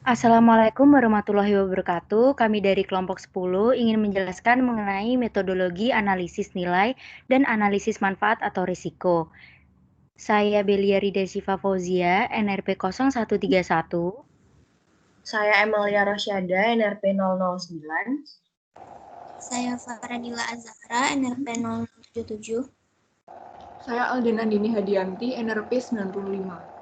Assalamualaikum warahmatullahi wabarakatuh. Kami dari kelompok 10 ingin menjelaskan mengenai metodologi analisis nilai dan analisis manfaat atau risiko. Saya Belia Rida Siva Fauzia, NRP 0131. Saya Emilia Rosyada, NRP 009. Saya Faradila Azahra, NRP 077. Saya Aldena Dini Hadianti, NRP 95.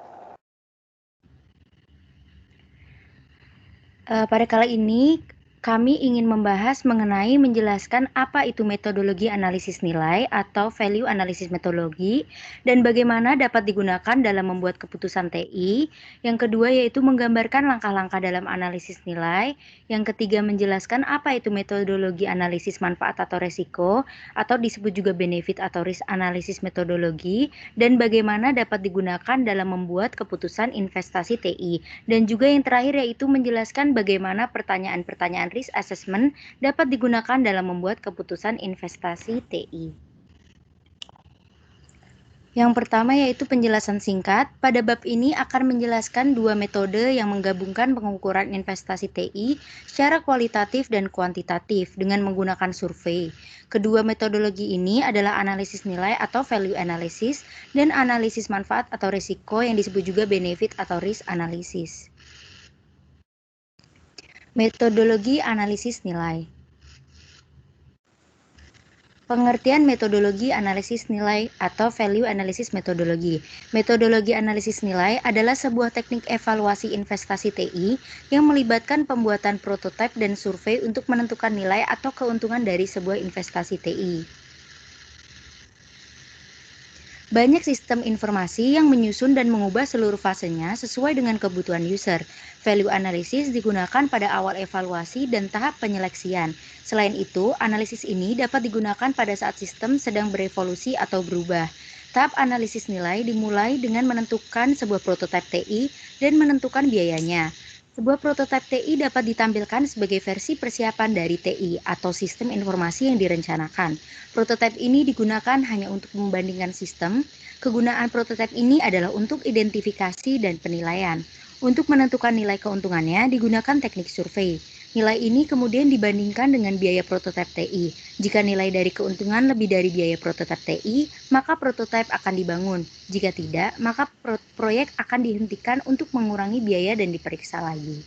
Pada kali ini kami ingin membahas mengenai menjelaskan apa itu metodologi analisis nilai atau value analysis metodologi dan bagaimana dapat digunakan dalam membuat keputusan TI. Yang kedua yaitu menggambarkan langkah-langkah dalam analisis nilai. Yang ketiga menjelaskan apa itu metodologi analisis manfaat atau resiko atau disebut juga benefit atau risk analysis metodologi dan bagaimana dapat digunakan dalam membuat keputusan investasi TI. Dan juga yang terakhir yaitu menjelaskan bagaimana pertanyaan-pertanyaan risk assessment dapat digunakan dalam membuat keputusan investasi TI. Yang pertama yaitu penjelasan singkat. Pada bab ini akan menjelaskan dua metode yang menggabungkan pengukuran investasi TI secara kualitatif dan kuantitatif dengan menggunakan survei. Kedua metodologi ini adalah analisis nilai atau value analysis dan analisis manfaat atau risiko yang disebut juga benefit atau risk analysis. Metodologi analisis nilai. Pengertian metodologi analisis nilai atau value analysis metodologi. Metodologi analisis nilai adalah sebuah teknik evaluasi investasi TI yang melibatkan pembuatan prototipe dan survei untuk menentukan nilai atau keuntungan dari sebuah investasi TI. Banyak sistem informasi yang menyusun dan mengubah seluruh fasenya sesuai dengan kebutuhan user. Value analysis digunakan pada awal evaluasi dan tahap penyeleksian. Selain itu, analisis ini dapat digunakan pada saat sistem sedang berevolusi atau berubah. Tahap analisis nilai dimulai dengan menentukan sebuah prototipe TI dan menentukan biayanya. Sebuah prototipe TI dapat ditampilkan sebagai versi persiapan dari TI atau sistem informasi yang direncanakan. Prototipe ini digunakan hanya untuk membandingkan sistem. Kegunaan prototipe ini adalah untuk identifikasi dan penilaian. Untuk menentukan nilai keuntungannya digunakan teknik survei. Nilai ini kemudian dibandingkan dengan biaya prototipe TI. Jika nilai dari keuntungan lebih dari biaya prototipe TI, maka prototipe akan dibangun. Jika tidak, maka proyek akan dihentikan untuk mengurangi biaya dan diperiksa lagi.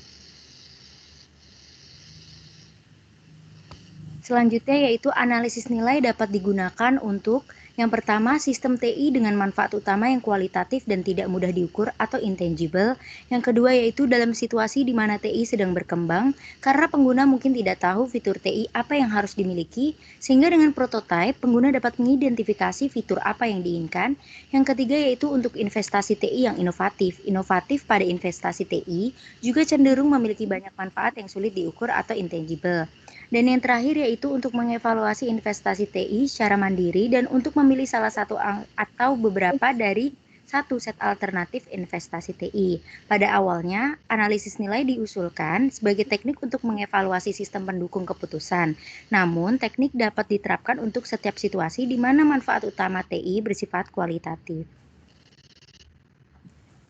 Selanjutnya yaitu analisis nilai dapat digunakan untuk yang pertama, sistem TI dengan manfaat utama yang kualitatif dan tidak mudah diukur atau intangible. Yang kedua yaitu dalam situasi di mana TI sedang berkembang karena pengguna mungkin tidak tahu fitur TI apa yang harus dimiliki, sehingga dengan prototipe pengguna dapat mengidentifikasi fitur apa yang diinginkan. Yang ketiga yaitu untuk investasi TI yang inovatif. Inovatif pada investasi TI juga cenderung memiliki banyak manfaat yang sulit diukur atau intangible. Dan yang terakhir yaitu untuk mengevaluasi investasi TI secara mandiri dan untuk memilih salah satu atau beberapa dari satu set alternatif investasi TI. Pada awalnya, analisis nilai diusulkan sebagai teknik untuk mengevaluasi sistem pendukung keputusan. Namun, teknik dapat diterapkan untuk setiap situasi di mana manfaat utama TI bersifat kualitatif.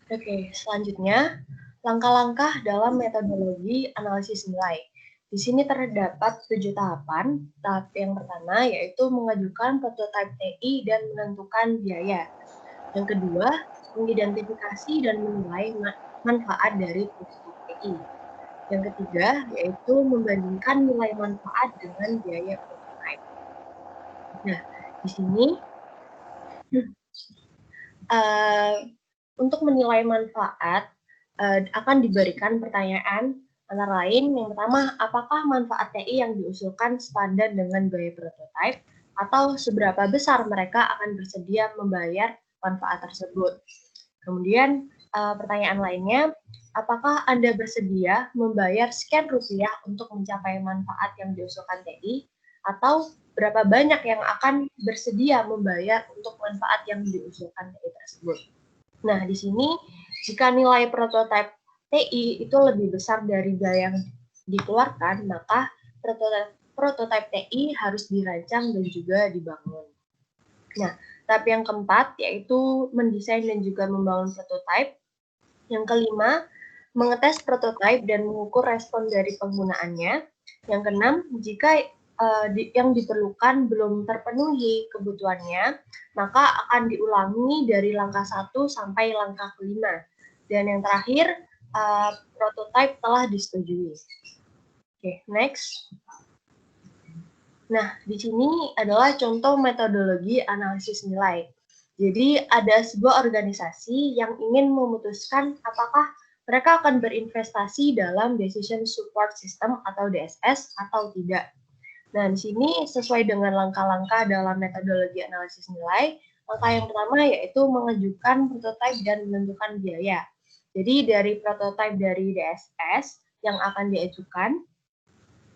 Oke, selanjutnya, langkah-langkah dalam metodologi analisis nilai. Di sini terdapat 7 tahapan. Tahap yang pertama yaitu mengajukan prototipe TI dan menentukan biaya. Yang kedua, mengidentifikasi dan menilai manfaat dari prototipe TI. Yang ketiga, yaitu membandingkan nilai manfaat dengan biaya prototipe. Nah, di sini untuk menilai manfaat akan diberikan pertanyaan antara lain yang pertama, apakah manfaat TI yang diusulkan sepadan dengan biaya prototipe atau seberapa besar mereka akan bersedia membayar manfaat tersebut. Kemudian pertanyaan lainnya, apakah Anda bersedia membayar sekian rupiah untuk mencapai manfaat yang diusulkan TI atau berapa banyak yang akan bersedia membayar untuk manfaat yang diusulkan TI tersebut. Nah, di sini jika nilai prototipe TI itu lebih besar dari biaya yang dikeluarkan, maka prototipe TI harus dirancang dan juga dibangun. Nah, tahap yang keempat yaitu mendesain dan juga membangun prototipe. Yang kelima, mengetes prototipe dan mengukur respon dari penggunaannya. Yang keenam, jika yang diperlukan belum terpenuhi kebutuhannya, maka akan diulangi dari langkah 1 sampai langkah kelima. Dan yang terakhir, prototipe telah disetujui. Oke, next. Nah, di sini adalah contoh metodologi analisis nilai. Jadi, ada sebuah organisasi yang ingin memutuskan apakah mereka akan berinvestasi dalam Decision Support System atau DSS atau tidak. Nah, di sini sesuai dengan langkah-langkah dalam metodologi analisis nilai, langkah yang pertama yaitu mengajukan prototipe dan menentukan biaya. Jadi, dari prototipe dari DSS yang akan diajukan,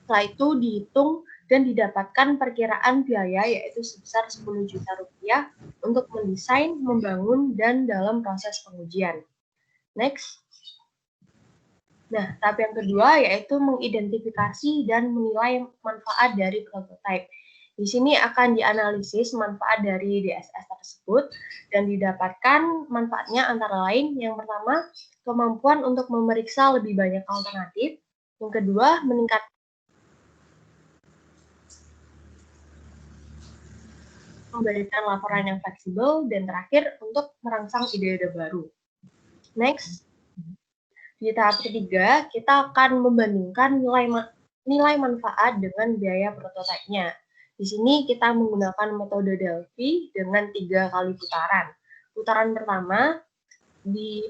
setelah itu dihitung dan didapatkan perkiraan biaya yaitu sebesar 10 juta rupiah untuk mendesain, membangun, dan dalam proses pengujian. Next. Nah, tahap yang kedua yaitu mengidentifikasi dan menilai manfaat dari prototipe. Di sini akan dianalisis manfaat dari DSS tersebut dan didapatkan manfaatnya antara lain yang pertama, kemampuan untuk memeriksa lebih banyak alternatif. Yang kedua, meningkatkan memberikan laporan yang fleksibel, dan terakhir untuk merangsang ide-ide baru. Next, di tahap ketiga, kita akan membandingkan nilai manfaat dengan biaya prototipenya. Di sini kita menggunakan metode Delphi dengan 3 kali putaran. Putaran pertama,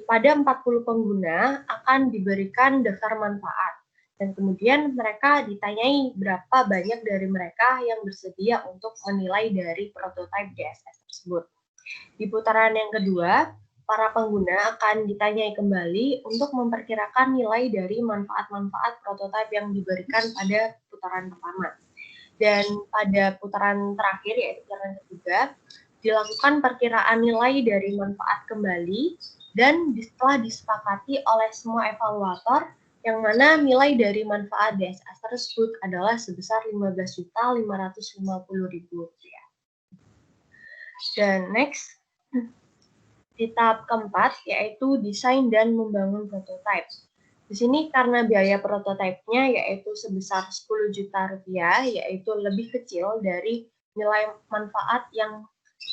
pada 40 pengguna akan diberikan daftar manfaat. Dan kemudian mereka ditanyai berapa banyak dari mereka yang bersedia untuk menilai dari prototipe DSS tersebut. Di putaran yang kedua, para pengguna akan ditanyai kembali untuk memperkirakan nilai dari manfaat-manfaat prototipe yang diberikan pada putaran pertama. Dan pada putaran terakhir, yaitu putaran ketiga, dilakukan perkiraan nilai dari manfaat kembali dan setelah disepakati oleh semua evaluator, yang mana nilai dari manfaat DSS tersebut adalah sebesar Rp15.550.000. Dan next, di tahap keempat, yaitu desain dan membangun prototipe. Di sini karena biaya prototipenya yaitu sebesar 10 juta rupiah, yaitu lebih kecil dari nilai manfaat yang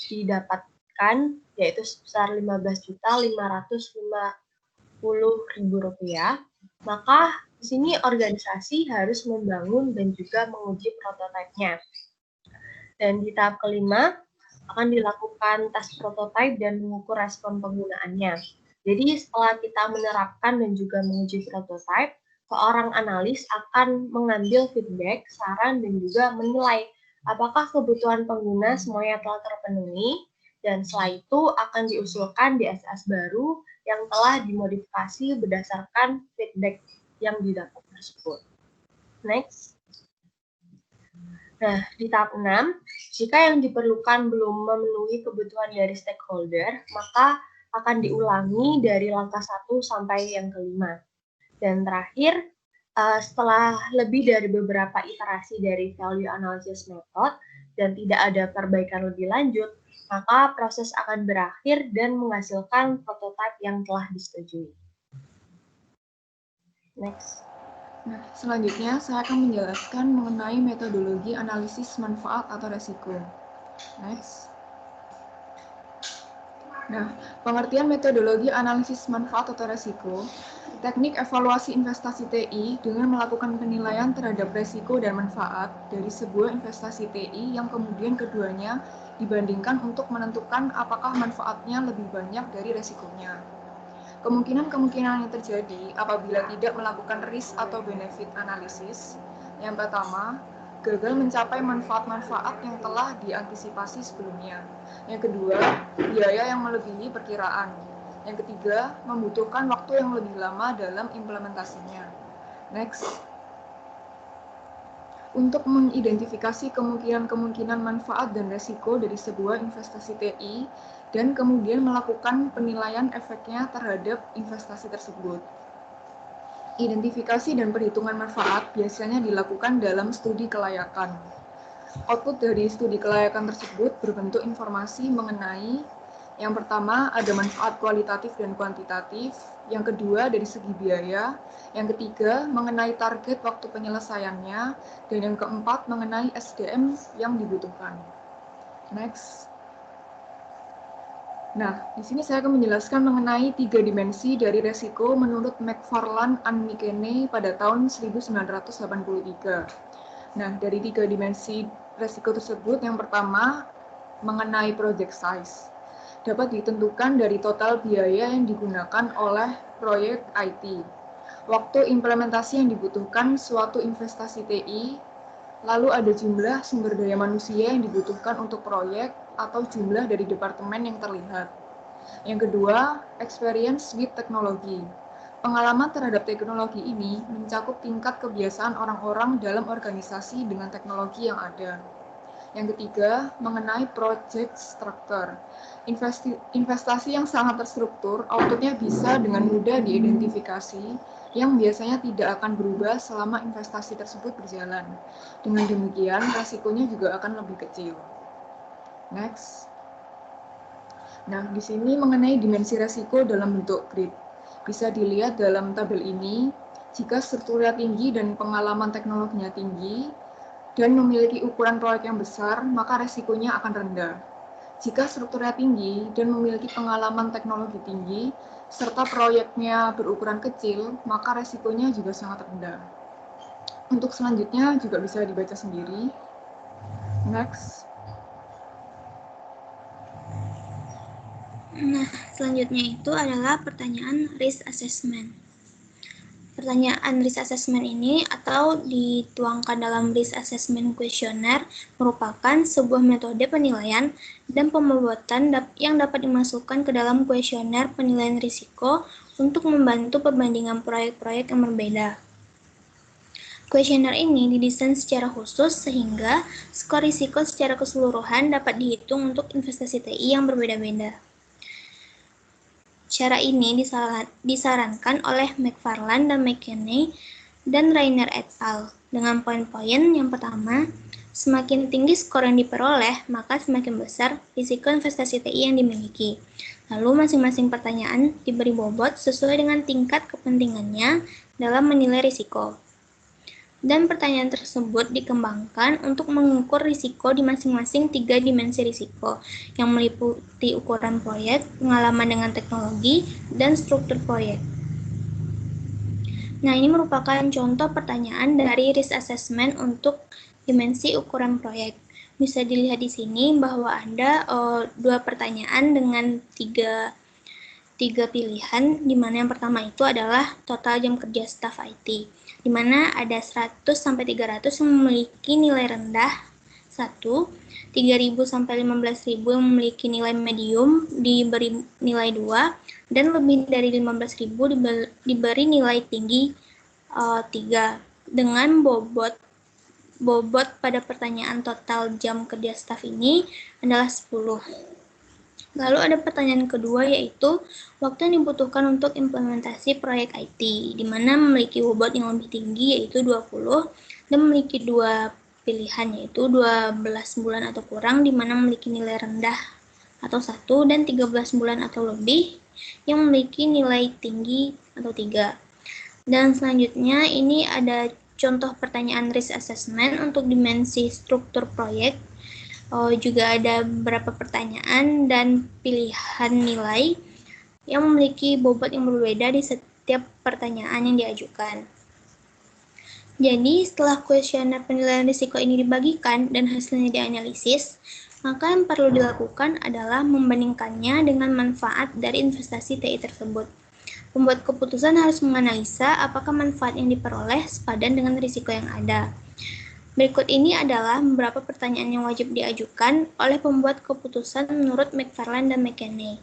didapatkan, yaitu sebesar Rp15.550.000, maka di sini organisasi harus membangun dan juga menguji prototipenya. Dan di tahap kelima, akan dilakukan tes prototipe dan mengukur respon penggunaannya. Jadi setelah kita menerapkan dan juga menguji prototipe, seorang analis akan mengambil feedback, saran, dan juga menilai apakah kebutuhan pengguna semuanya telah terpenuhi, dan setelah itu akan diusulkan DSS baru yang telah dimodifikasi berdasarkan feedback yang didapat tersebut. Next. Nah, di tahap 6, jika yang diperlukan belum memenuhi kebutuhan dari stakeholder, maka akan diulangi dari langkah 1 sampai yang kelima. Dan terakhir, setelah lebih dari beberapa iterasi dari value analysis method dan tidak ada perbaikan lebih lanjut, maka proses akan berakhir dan menghasilkan prototipe yang telah disetujui. Next. Nah, selanjutnya saya akan menjelaskan mengenai metodologi analisis manfaat atau resiko. Next. Nah, pengertian metodologi analisis manfaat atau resiko, teknik evaluasi investasi TI dengan melakukan penilaian terhadap resiko dan manfaat dari sebuah investasi TI yang kemudian keduanya dibandingkan untuk menentukan apakah manfaatnya lebih banyak dari resikonya. Kemungkinan-kemungkinan yang terjadi apabila tidak melakukan risk atau benefit analisis. Yang pertama, gagal mencapai manfaat-manfaat yang telah diantisipasi sebelumnya. Yang kedua, biaya yang melebihi perkiraan. Yang ketiga, membutuhkan waktu yang lebih lama dalam implementasinya. Next. Untuk mengidentifikasi kemungkinan-kemungkinan manfaat dan resiko dari sebuah investasi TI, dan kemudian melakukan penilaian efeknya terhadap investasi tersebut. Identifikasi dan perhitungan manfaat biasanya dilakukan dalam studi kelayakan. Output dari studi kelayakan tersebut berbentuk informasi mengenai Yang pertama ada manfaat kualitatif dan kuantitatif, yang kedua dari segi biaya, yang ketiga mengenai target waktu penyelesaiannya, dan yang keempat mengenai SDM yang dibutuhkan. Next. Nah, di sini saya akan menjelaskan mengenai 3 dimensi dari resiko menurut McFarland and McKinney pada tahun 1983. Nah, dari 3 dimensi resiko tersebut, yang pertama mengenai project size. Dapat ditentukan dari total biaya yang digunakan oleh proyek IT, waktu implementasi yang dibutuhkan suatu investasi TI, lalu ada jumlah sumber daya manusia yang dibutuhkan untuk proyek atau jumlah dari departemen yang terlihat. Yang kedua, experience with technology. Pengalaman terhadap teknologi ini mencakup tingkat kebiasaan orang-orang dalam organisasi dengan teknologi yang ada. Yang ketiga, mengenai project structure. Investasi yang sangat terstruktur, outputnya bisa dengan mudah diidentifikasi, yang biasanya tidak akan berubah selama investasi tersebut berjalan. Dengan demikian, resikonya juga akan lebih kecil. Next. Nah, di sini mengenai dimensi resiko dalam bentuk grid. Bisa dilihat dalam tabel ini, jika strukturnya tinggi dan pengalaman teknologinya tinggi, dan memiliki ukuran proyek yang besar, maka resikonya akan rendah. Jika strukturnya tinggi dan memiliki pengalaman teknologi tinggi, serta proyeknya berukuran kecil, maka resikonya juga sangat rendah. Untuk selanjutnya juga bisa dibaca sendiri. Next. Nah, selanjutnya itu adalah pertanyaan risk assessment. Pertanyaan risk assessment ini atau dituangkan dalam risk assessment questionnaire merupakan sebuah metode penilaian dan pembuatan yang dapat dimasukkan ke dalam kuesioner penilaian risiko untuk membantu perbandingan proyek-proyek yang berbeda. Kuesioner ini didesain secara khusus sehingga skor risiko secara keseluruhan dapat dihitung untuk investasi TI yang berbeda-beda. Cara ini disarankan oleh McFarland dan McKinney dan Rainer et al. Dengan poin-poin yang pertama, semakin tinggi skor yang diperoleh, maka semakin besar risiko investasi TI yang dimiliki. Lalu masing-masing pertanyaan diberi bobot sesuai dengan tingkat kepentingannya dalam menilai risiko. Dan pertanyaan tersebut dikembangkan untuk mengukur risiko di masing-masing 3 dimensi risiko, yang meliputi ukuran proyek, pengalaman dengan teknologi, dan struktur proyek. Nah, ini merupakan contoh pertanyaan dari risk assessment untuk dimensi ukuran proyek. Bisa dilihat di sini bahwa ada 2 pertanyaan dengan 3 pilihan, di mana yang pertama itu adalah total jam kerja staf IT, di mana ada 100 sampai 300 yang memiliki nilai rendah 1, 3.000 sampai 15.000 yang memiliki nilai medium diberi nilai 2, dan lebih dari 15.000 diberi nilai tinggi 3, dengan bobot pada pertanyaan total jam kerja staf ini adalah 10. Lalu ada pertanyaan kedua, yaitu waktu yang dibutuhkan untuk implementasi proyek IT, di mana memiliki bobot yang lebih tinggi yaitu 20, dan memiliki 2 pilihan yaitu 12 bulan atau kurang, di mana memiliki nilai rendah atau 1, dan 13 bulan atau lebih yang memiliki nilai tinggi atau 3. Dan selanjutnya ini ada contoh pertanyaan risk assessment untuk dimensi struktur proyek. Juga ada beberapa pertanyaan dan pilihan nilai yang memiliki bobot yang berbeda di setiap pertanyaan yang diajukan. Jadi, setelah kuesioner penilaian risiko ini dibagikan dan hasilnya dianalisis, maka yang perlu dilakukan adalah membandingkannya dengan manfaat dari investasi TI tersebut. Pembuat keputusan harus menganalisa apakah manfaat yang diperoleh sepadan dengan risiko yang ada. Berikut ini adalah beberapa pertanyaan yang wajib diajukan oleh pembuat keputusan menurut McFarland dan McKinney.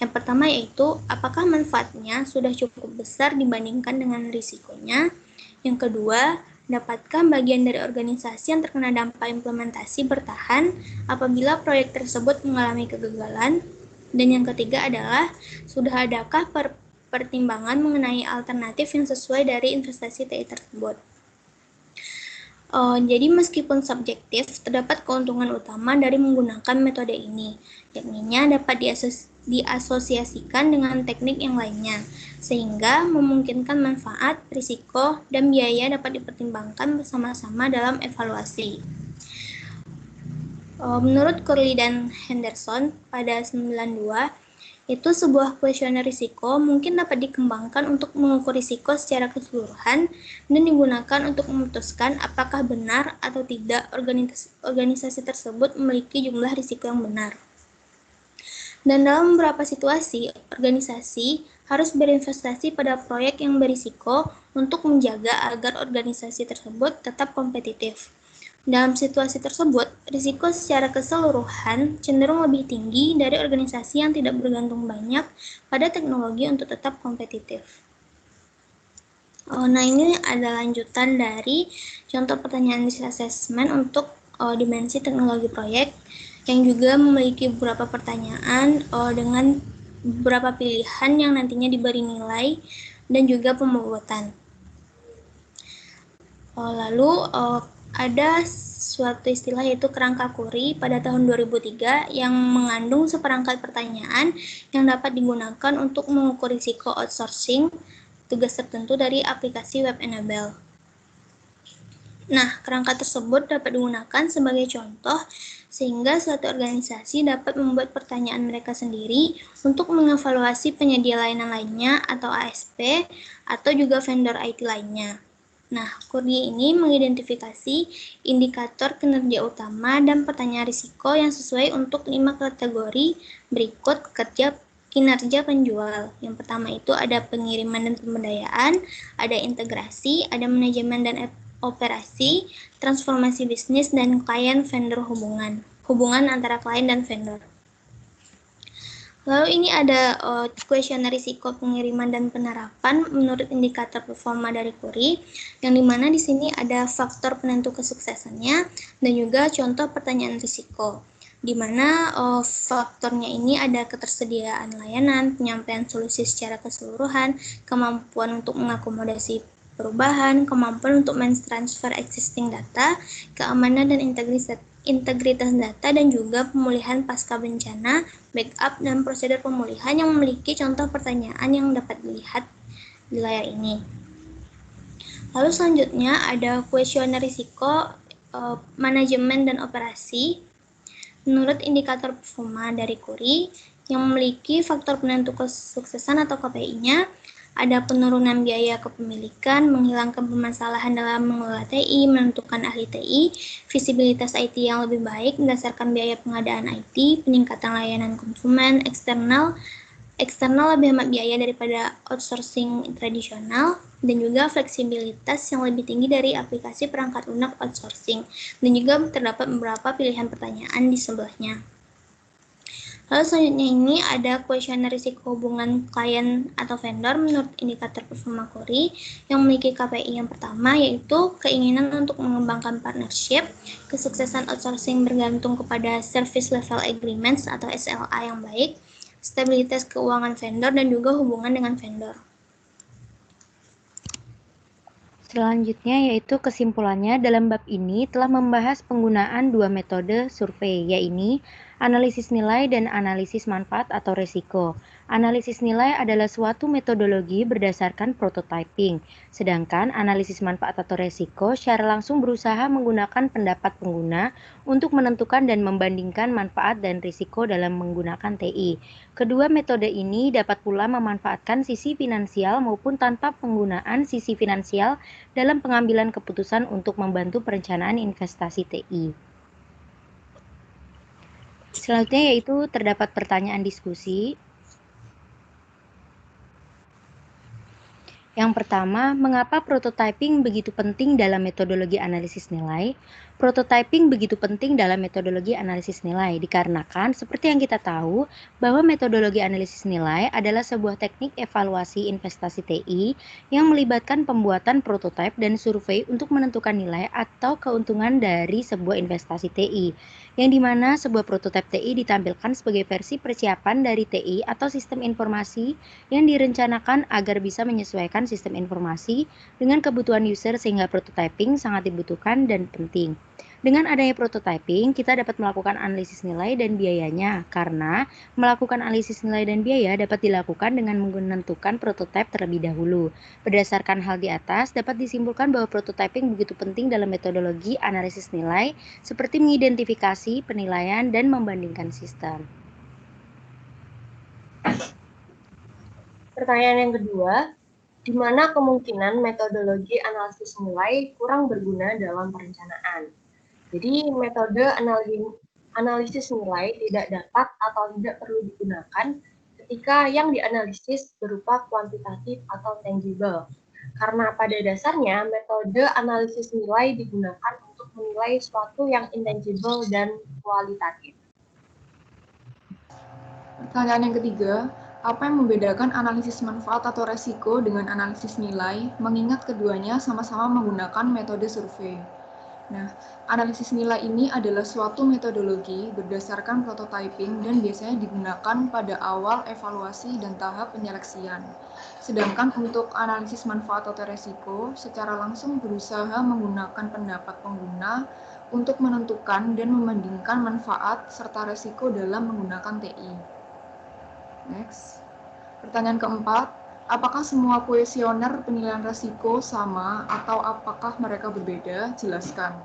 Yang pertama yaitu, apakah manfaatnya sudah cukup besar dibandingkan dengan risikonya? Yang kedua, dapatkah bagian dari organisasi yang terkena dampak implementasi bertahan apabila proyek tersebut mengalami kegagalan? Dan yang ketiga adalah, sudah adakah pertimbangan mengenai alternatif yang sesuai dari investasi TI tersebut? Jadi meskipun subjektif, terdapat keuntungan utama dari menggunakan metode ini, yakninya dapat diasosiasikan dengan teknik yang lainnya, sehingga memungkinkan manfaat, risiko, dan biaya dapat dipertimbangkan bersama-sama dalam evaluasi. Menurut Curley dan Henderson pada 92, itu sebuah kuesioner risiko mungkin dapat dikembangkan untuk mengukur risiko secara keseluruhan dan digunakan untuk memutuskan apakah benar atau tidak organisasi tersebut memiliki jumlah risiko yang benar. Dan dalam beberapa situasi, organisasi harus berinvestasi pada proyek yang berisiko untuk menjaga agar organisasi tersebut tetap kompetitif. Dalam situasi tersebut, risiko secara keseluruhan cenderung lebih tinggi dari organisasi yang tidak bergantung banyak pada teknologi untuk tetap kompetitif. Nah, ini ada lanjutan dari contoh pertanyaan risk assessment untuk dimensi teknologi proyek yang juga memiliki beberapa pertanyaan dengan beberapa pilihan yang nantinya diberi nilai dan juga pembobotan. Lalu ada suatu istilah yaitu kerangka Curie pada tahun 2003 yang mengandung seperangkat pertanyaan yang dapat digunakan untuk mengukur risiko outsourcing tugas tertentu dari aplikasi web enable. Nah, kerangka tersebut dapat digunakan sebagai contoh sehingga suatu organisasi dapat membuat pertanyaan mereka sendiri untuk mengevaluasi penyedia layanan lainnya atau ASP atau juga vendor IT lainnya. Nah, Curie ini mengidentifikasi indikator kinerja utama dan pertanyaan risiko yang sesuai untuk 5 kategori berikut kinerja penjual. Yang pertama itu ada pengiriman dan pemberdayaan, ada integrasi, ada manajemen dan operasi, transformasi bisnis, dan klien vendor hubungan antara klien dan vendor. Lalu ini ada kuesioner risiko pengiriman dan penerapan menurut indikator performa dari Curie, yang dimana di sini ada faktor penentu kesuksesannya dan juga contoh pertanyaan risiko, di mana faktornya ini ada ketersediaan layanan, penyampaian solusi secara keseluruhan, kemampuan untuk mengakomodasi perubahan, kemampuan untuk mentransfer existing data, keamanan dan integritas data, dan juga pemulihan pasca bencana, backup, dan prosedur pemulihan yang memiliki contoh pertanyaan yang dapat dilihat di layar ini. Lalu selanjutnya ada kuesioner risiko manajemen dan operasi menurut indikator performa dari Curie yang memiliki faktor penentu kesuksesan atau KPI-nya. Ada penurunan biaya kepemilikan, menghilangkan permasalahan dalam mengelola TI, menentukan ahli TI, visibilitas IT yang lebih baik berdasarkan biaya pengadaan IT, peningkatan layanan konsumen, eksternal lebih hemat biaya daripada outsourcing tradisional, dan juga fleksibilitas yang lebih tinggi dari aplikasi perangkat lunak outsourcing, dan juga terdapat beberapa pilihan pertanyaan di sebelahnya. Lalu selanjutnya ini ada kuesioner risiko hubungan klien atau vendor menurut indikator performa Curie yang memiliki KPI yang pertama yaitu keinginan untuk mengembangkan partnership, kesuksesan outsourcing bergantung kepada service level agreements atau SLA yang baik, stabilitas keuangan vendor, dan juga hubungan dengan vendor. Selanjutnya yaitu kesimpulannya dalam bab ini telah membahas penggunaan dua metode survei, yaitu analisis nilai dan analisis manfaat atau resiko. Analisis nilai adalah suatu metodologi berdasarkan prototyping, sedangkan analisis manfaat atau resiko secara langsung berusaha menggunakan pendapat pengguna untuk menentukan dan membandingkan manfaat dan risiko dalam menggunakan TI. Kedua metode ini dapat pula memanfaatkan sisi finansial maupun tanpa penggunaan sisi finansial dalam pengambilan keputusan untuk membantu perencanaan investasi TI. Selanjutnya yaitu terdapat pertanyaan diskusi. Yang pertama, mengapa prototyping begitu penting dalam metodologi analisis nilai? Prototyping begitu penting dalam metodologi analisis nilai dikarenakan seperti yang kita tahu bahwa metodologi analisis nilai adalah sebuah teknik evaluasi investasi TI yang melibatkan pembuatan prototipe dan survei untuk menentukan nilai atau keuntungan dari sebuah investasi TI, yang dimana sebuah prototipe TI ditampilkan sebagai versi persiapan dari TI atau sistem informasi yang direncanakan agar bisa menyesuaikan menyesuaikan sistem informasi dengan kebutuhan user sehingga prototyping sangat dibutuhkan dan penting. Dengan adanya prototyping, kita dapat melakukan analisis nilai dan biayanya, karena melakukan analisis nilai dan biaya dapat dilakukan dengan menentukan prototipe terlebih dahulu. Berdasarkan hal di atas, dapat disimpulkan bahwa prototyping begitu penting dalam metodologi analisis nilai, seperti mengidentifikasi, penilaian, dan membandingkan sistem. Pertanyaan yang kedua, di mana kemungkinan metodologi analisis nilai kurang berguna dalam perencanaan? Jadi metode analisis nilai tidak dapat atau tidak perlu digunakan ketika yang dianalisis berupa kuantitatif atau tangible. Karena pada dasarnya metode analisis nilai digunakan untuk menilai suatu yang intangible dan kualitatif. Pertanyaan yang ketiga, apa yang membedakan analisis manfaat atau resiko dengan analisis nilai, mengingat keduanya sama-sama menggunakan metode survei? Nah, analisis nilai ini adalah suatu metodologi berdasarkan prototyping dan biasanya digunakan pada awal evaluasi dan tahap penyeleksian. Sedangkan untuk analisis manfaat atau resiko, secara langsung berusaha menggunakan pendapat pengguna untuk menentukan dan membandingkan manfaat serta resiko dalam menggunakan TI. Next. Pertanyaan keempat, apakah semua kuesioner penilaian risiko sama atau apakah mereka berbeda? Jelaskan.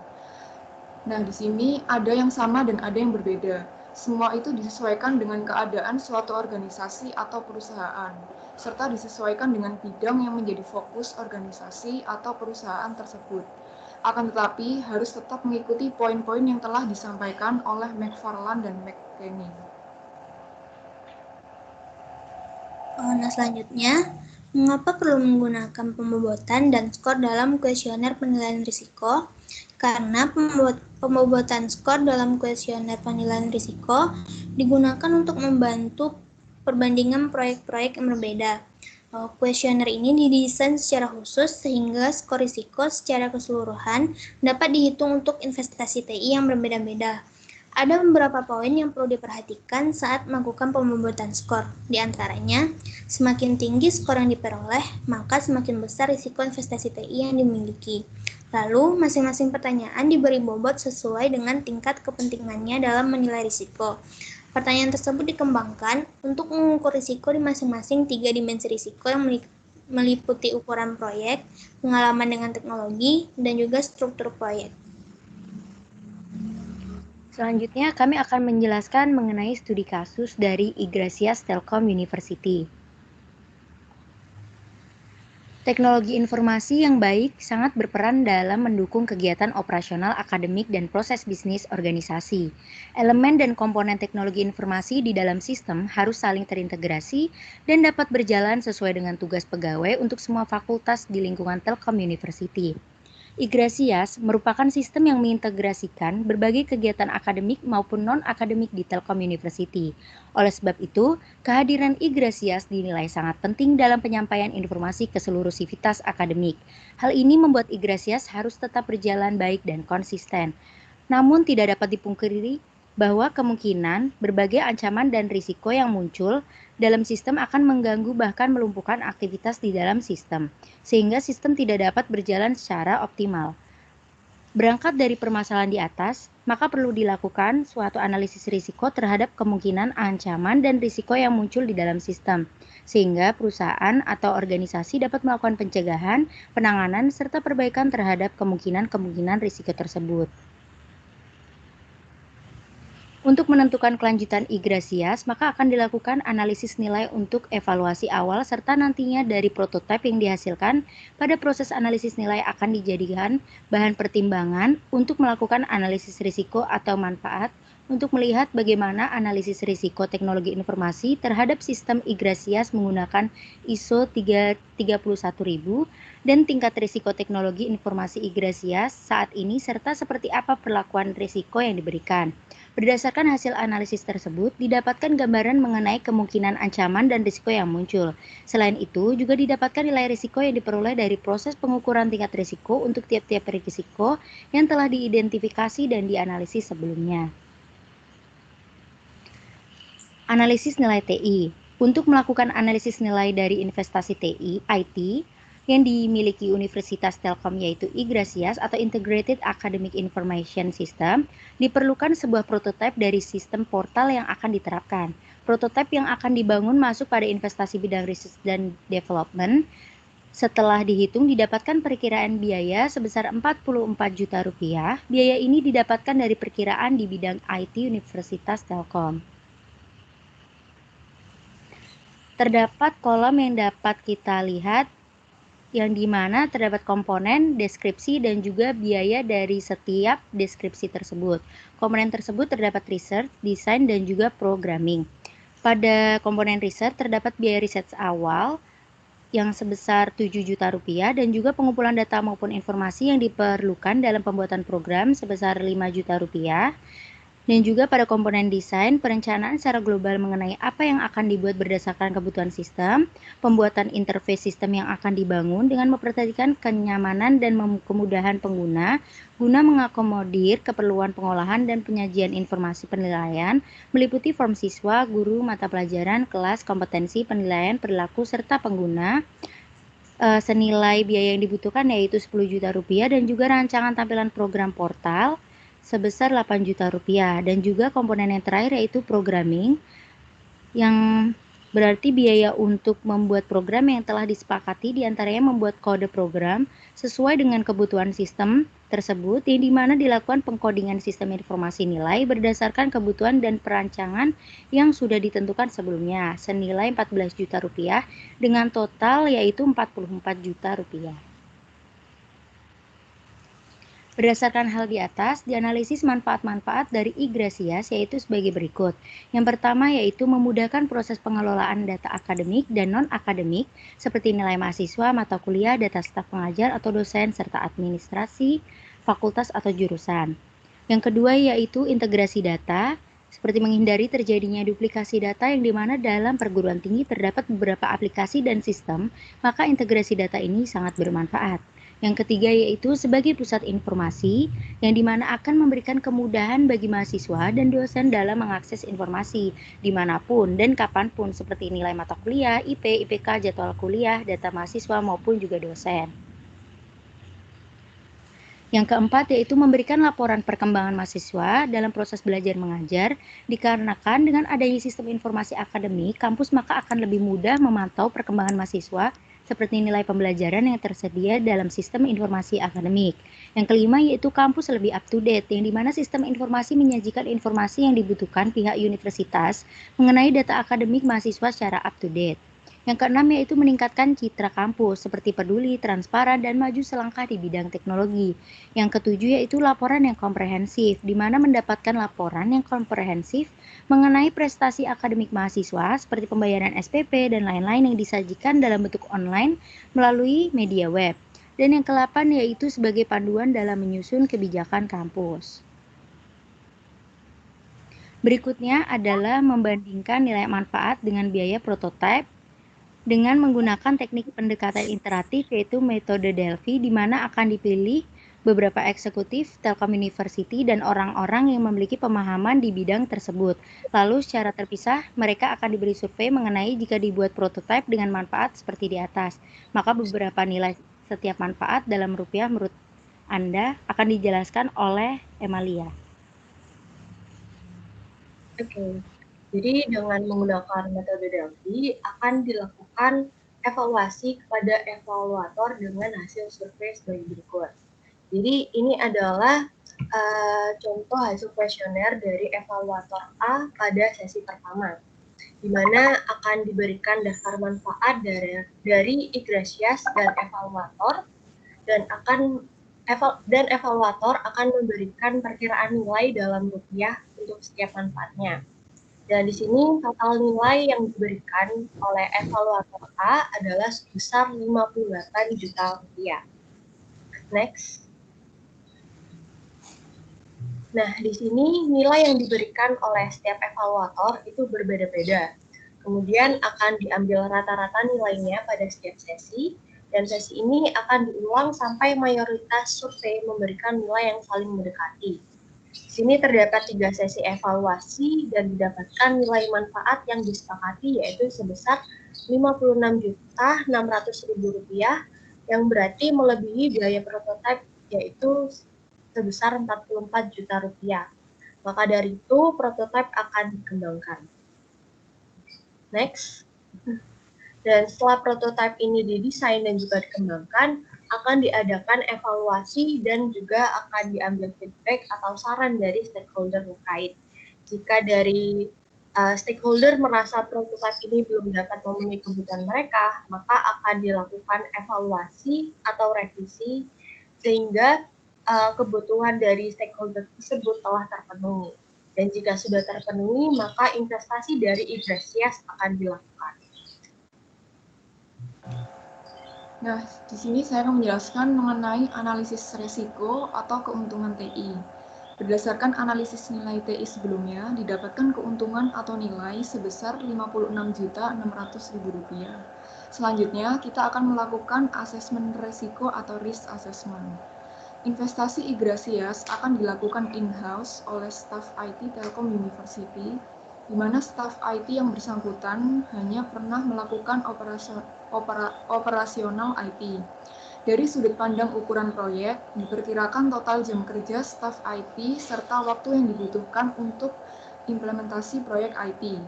Nah, di sini ada yang sama dan ada yang berbeda. Semua itu disesuaikan dengan keadaan suatu organisasi atau perusahaan, serta disesuaikan dengan bidang yang menjadi fokus organisasi atau perusahaan tersebut. Akan tetapi, harus tetap mengikuti poin-poin yang telah disampaikan oleh McFarland dan McKinney. Nah, selanjutnya, mengapa perlu menggunakan pembobotan dan skor dalam kuesioner penilaian risiko? Karena pembobotan skor dalam kuesioner penilaian risiko digunakan untuk membantu perbandingan proyek-proyek yang berbeda. Kuesioner ini didesain secara khusus sehingga skor risiko secara keseluruhan dapat dihitung untuk investasi TI yang berbeda-beda. Ada beberapa poin yang perlu diperhatikan saat melakukan pembobotan skor. Di antaranya, semakin tinggi skor yang diperoleh, maka semakin besar risiko investasi TI yang dimiliki. Lalu, masing-masing pertanyaan diberi bobot sesuai dengan tingkat kepentingannya dalam menilai risiko. Pertanyaan tersebut dikembangkan untuk mengukur risiko di masing-masing 3 dimensi risiko yang meliputi ukuran proyek, pengalaman dengan teknologi, dan juga struktur proyek. Selanjutnya, kami akan menjelaskan mengenai studi kasus dari Iglesias Telkom University. Teknologi informasi yang baik sangat berperan dalam mendukung kegiatan operasional akademik dan proses bisnis organisasi. Elemen dan komponen teknologi informasi di dalam sistem harus saling terintegrasi dan dapat berjalan sesuai dengan tugas pegawai untuk semua fakultas di lingkungan Telkom University. Iglesias merupakan sistem yang mengintegrasikan berbagai kegiatan akademik maupun non-akademik di Telkom University. Oleh sebab itu, kehadiran Iglesias dinilai sangat penting dalam penyampaian informasi ke seluruh sivitas akademik. Hal ini membuat Iglesias harus tetap berjalan baik dan konsisten. Namun tidak dapat dipungkiri bahwa kemungkinan berbagai ancaman dan risiko yang muncul dalam sistem akan mengganggu bahkan melumpuhkan aktivitas di dalam sistem, sehingga sistem tidak dapat berjalan secara optimal. Berangkat dari permasalahan di atas, maka perlu dilakukan suatu analisis risiko terhadap kemungkinan ancaman dan risiko yang muncul di dalam sistem, sehingga perusahaan atau organisasi dapat melakukan pencegahan, penanganan, serta perbaikan terhadap kemungkinan-kemungkinan risiko tersebut. Untuk menentukan kelanjutan Iglesias, maka akan dilakukan analisis nilai untuk evaluasi awal serta nantinya dari prototipe yang dihasilkan pada proses analisis nilai akan dijadikan bahan pertimbangan untuk melakukan analisis risiko atau manfaat untuk melihat bagaimana analisis risiko teknologi informasi terhadap sistem Iglesias menggunakan ISO 31000 dan tingkat risiko teknologi informasi Iglesias saat ini serta seperti apa perlakuan risiko yang diberikan. Berdasarkan hasil analisis tersebut, didapatkan gambaran mengenai kemungkinan ancaman dan risiko yang muncul. Selain itu, juga didapatkan nilai risiko yang diperoleh dari proses pengukuran tingkat risiko untuk tiap-tiap risiko yang telah diidentifikasi dan dianalisis sebelumnya. Analisis nilai TI. Untuk melakukan analisis nilai dari investasi TI, IT, yang dimiliki Universitas Telkom yaitu IGRASIAS atau Integrated Academic Information System, diperlukan sebuah prototipe dari sistem portal yang akan diterapkan. Prototipe yang akan dibangun masuk pada investasi bidang research dan development. Setelah dihitung didapatkan perkiraan biaya sebesar 44 juta rupiah. Biaya ini didapatkan dari perkiraan di bidang IT Universitas Telkom. Terdapat kolom yang dapat kita lihat yang dimana terdapat komponen, deskripsi, dan juga biaya dari setiap deskripsi tersebut. Komponen tersebut terdapat research, desain, dan juga programming. Pada komponen research terdapat biaya riset awal yang sebesar 7 juta rupiah dan juga pengumpulan data maupun informasi yang diperlukan dalam pembuatan program sebesar 5 juta rupiah. Dan juga pada komponen desain, perencanaan secara global mengenai apa yang akan dibuat berdasarkan kebutuhan sistem, pembuatan interface sistem yang akan dibangun dengan memperhatikan kenyamanan dan kemudahan pengguna, guna mengakomodir keperluan pengolahan dan penyajian informasi penilaian, meliputi form siswa, guru, mata pelajaran, kelas, kompetensi, penilaian, perilaku, serta pengguna. Senilai biaya yang dibutuhkan yaitu 10 juta rupiah dan juga rancangan tampilan program portal sebesar 8 juta rupiah dan juga komponen yang terakhir yaitu programming yang berarti biaya untuk membuat program yang telah disepakati diantaranya membuat kode program sesuai dengan kebutuhan sistem tersebut yang dimana dilakukan pengkodingan sistem informasi nilai berdasarkan kebutuhan dan perancangan yang sudah ditentukan sebelumnya senilai 14 juta rupiah dengan total yaitu 44 juta rupiah. Berdasarkan hal di atas, dianalisis manfaat-manfaat dari IGRASIAS yaitu sebagai berikut. Yang pertama yaitu memudahkan proses pengelolaan data akademik dan non-akademik seperti nilai mahasiswa, mata kuliah, data staf pengajar atau dosen, serta administrasi, fakultas atau jurusan. Yang kedua yaitu integrasi data, seperti menghindari terjadinya duplikasi data yang dimana dalam perguruan tinggi terdapat beberapa aplikasi dan sistem, maka integrasi data ini sangat bermanfaat. Yang ketiga yaitu sebagai pusat informasi yang dimana akan memberikan kemudahan bagi mahasiswa dan dosen dalam mengakses informasi dimanapun dan kapanpun seperti nilai mata kuliah, IP, IPK, jadwal kuliah, data mahasiswa maupun juga dosen. Yang keempat yaitu memberikan laporan perkembangan mahasiswa dalam proses belajar mengajar dikarenakan dengan adanya sistem informasi akademik, kampus maka akan lebih mudah memantau perkembangan mahasiswa seperti nilai pembelajaran yang tersedia dalam sistem informasi akademik. Yang kelima yaitu kampus lebih up to date, yang dimana sistem informasi menyajikan informasi yang dibutuhkan pihak universitas mengenai data akademik mahasiswa secara up to date. Yang keenam yaitu meningkatkan citra kampus seperti peduli, transparan, dan maju selangkah di bidang teknologi. Yang ketujuh yaitu laporan yang komprehensif, di mana mendapatkan laporan yang komprehensif mengenai prestasi akademik mahasiswa seperti pembayaran SPP dan lain-lain yang disajikan dalam bentuk online melalui media web. Dan yang ke-8 yaitu sebagai panduan dalam menyusun kebijakan kampus. Berikutnya adalah membandingkan nilai manfaat dengan biaya prototipe dengan menggunakan teknik pendekatan iteratif yaitu metode Delphi di mana akan dipilih beberapa eksekutif Telkom University dan orang-orang yang memiliki pemahaman di bidang tersebut. Lalu secara terpisah mereka akan diberi survei mengenai jika dibuat prototipe dengan manfaat seperti di atas. Maka beberapa nilai setiap manfaat dalam rupiah menurut Anda akan dijelaskan oleh Emalia. Oke. Jadi dengan menggunakan metode Delphi akan dilakukan evaluasi kepada evaluator dengan hasil survei sebagai berikut. Jadi ini adalah contoh hasil kuesioner dari evaluator A pada sesi pertama, di mana akan diberikan daftar manfaat dari IGRASIAS dan evaluator dan evaluator akan memberikan perkiraan nilai dalam rupiah untuk setiap manfaatnya. Dan di sini total nilai yang diberikan oleh evaluator A adalah sebesar 58 juta rupiah. Next. Nah, di sini nilai yang diberikan oleh setiap evaluator itu berbeda-beda. Kemudian akan diambil rata-rata nilainya pada setiap sesi, dan sesi ini akan diulang sampai mayoritas survei memberikan nilai yang saling mendekati. Di sini terdapat 3 sesi evaluasi dan didapatkan nilai manfaat yang disepakati yaitu sebesar Rp56.600.000 yang berarti melebihi biaya prototipe, yaitu sebesar 44 juta rupiah. Maka dari itu, prototipe akan dikembangkan. Next. Dan setelah prototipe ini didesain dan juga dikembangkan, akan diadakan evaluasi dan juga akan diambil feedback atau saran dari stakeholder terkait. Jika dari stakeholder merasa prototipe ini belum dapat memenuhi kebutuhan mereka, maka akan dilakukan evaluasi atau revisi sehingga kebutuhan dari stakeholder tersebut telah terpenuhi. Dan jika sudah terpenuhi, maka investasi dari Igresias akan dilakukan. Nah, di sini saya akan menjelaskan mengenai analisis risiko atau keuntungan TI. Berdasarkan analisis nilai TI sebelumnya, didapatkan keuntungan atau nilai sebesar Rp56.600.000. Selanjutnya, kita akan melakukan asesmen risiko atau risk assessment. Investasi Igresias akan dilakukan in-house oleh staf IT Telkom University, di mana staf IT yang bersangkutan hanya pernah melakukan operasional IT. Dari sudut pandang ukuran proyek, diperkirakan total jam kerja staf IT serta waktu yang dibutuhkan untuk implementasi proyek IT.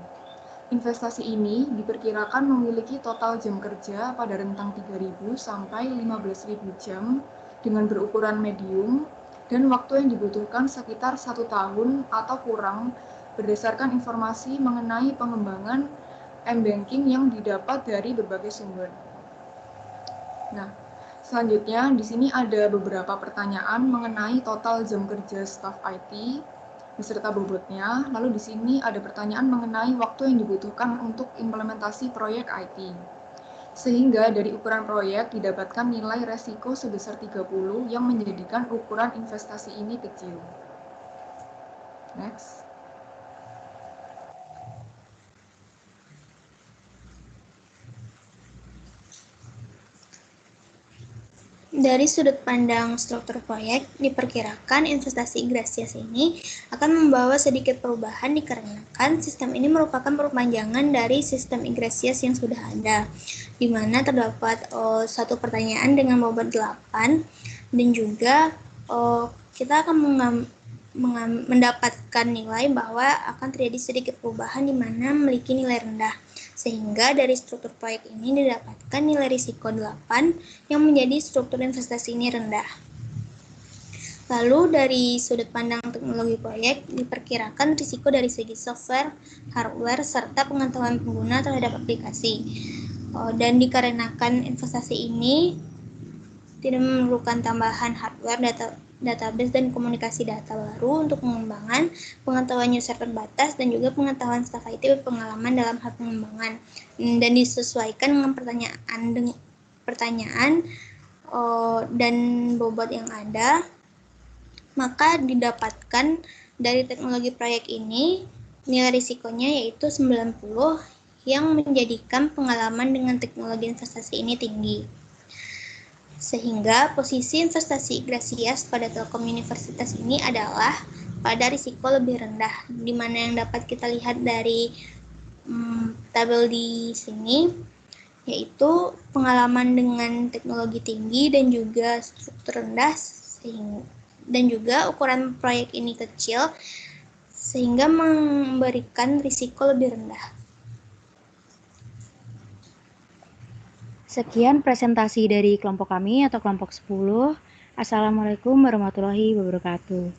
Investasi ini diperkirakan memiliki total jam kerja pada rentang 3.000 sampai 15.000 jam dengan berukuran medium dan waktu yang dibutuhkan sekitar 1 tahun atau kurang berdasarkan informasi mengenai pengembangan m-banking yang didapat dari berbagai sumber. Nah, selanjutnya di sini ada beberapa pertanyaan mengenai total jam kerja staf IT beserta bobotnya. Lalu di sini ada pertanyaan mengenai waktu yang dibutuhkan untuk implementasi proyek IT. Sehingga dari ukuran proyek didapatkan nilai resiko sebesar 30 yang menjadikan ukuran investasi ini kecil. Next. Dari sudut pandang struktur proyek, diperkirakan investasi Igresias ini akan membawa sedikit perubahan dikarenakan sistem ini merupakan perpanjangan dari sistem Igresias yang sudah ada, di mana terdapat satu pertanyaan dengan bobot 8 dan juga kita akan mendapatkan nilai bahwa akan terjadi sedikit perubahan di mana memiliki nilai rendah. Sehingga dari struktur proyek ini didapatkan nilai risiko 8 yang menjadi struktur investasi ini rendah. Lalu dari sudut pandang teknologi proyek, diperkirakan risiko dari segi software, hardware, serta pengetahuan pengguna terhadap aplikasi. Dan dikarenakan investasi ini tidak memerlukan tambahan hardware, database dan komunikasi data baru untuk pengembangan, pengetahuan user terbatas, dan juga pengetahuan staf IT berpengalaman dalam hal pengembangan, dan disesuaikan dengan pertanyaan dan bobot yang ada, maka didapatkan dari teknologi proyek ini nilai risikonya yaitu 90 yang menjadikan pengalaman dengan teknologi investasi ini tinggi. Sehingga posisi investasi Igresias pada Telkom Universitas ini adalah pada risiko lebih rendah, di mana yang dapat kita lihat dari tabel di sini, yaitu pengalaman dengan teknologi tinggi dan juga struktur rendah, dan juga ukuran proyek ini kecil, sehingga memberikan risiko lebih rendah. Sekian presentasi dari kelompok kami atau kelompok 10. Assalamualaikum warahmatullahi wabarakatuh.